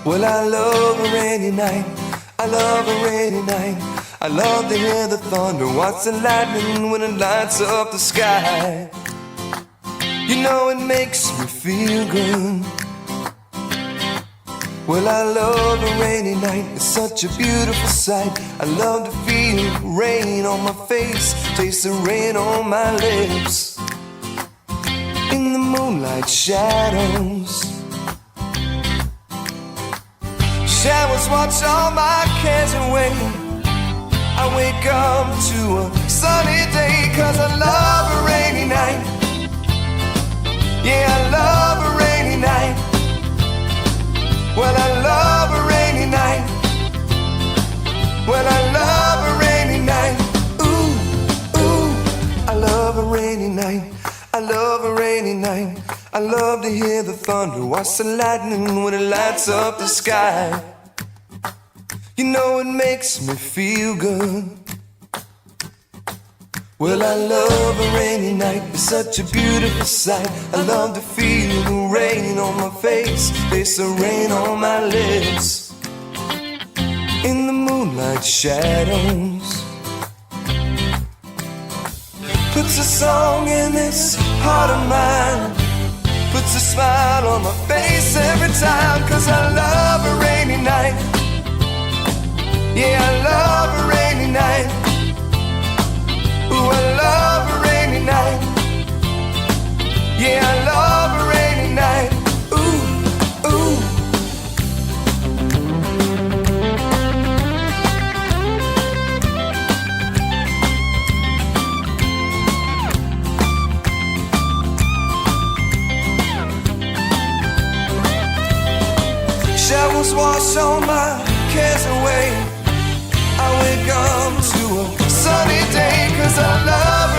Well, I love a rainy night. I love a rainy night. I love to hear the thunder, watch the lightning when it lights up the sky. You know it makes me feel good. Well, I love a rainy night. It's such a beautiful sight. I love to feel rain on my face, taste the rain on my lips. In the moonlight shadows, showers wash all my cares away. I wake up to a sunny day, 'cause I love a rainy night. Yeah, I love a rainy night. Well, I love a rainy night. Well, I love a rainy night. Ooh, ooh, I love a rainy night. I love a rainy night. I love to hear the thunder, watch the lightning when it lights up the sky. You know it makes me feel good. Well, I love a rainy night. It's such a beautiful sight. I love to feel the rain on my face, taste the rain on my lips. In the moonlight shadows, puts a song in this heart of mine, puts a smile on my face every time, 'cause I love a rainy night. Yeah, I love a rainy night. Ooh, I love a rainy night. Yeah, I love a rainy night. Ooh, ooh. Showers wash all my cares away. I wake up to a sunny day, 'cause I love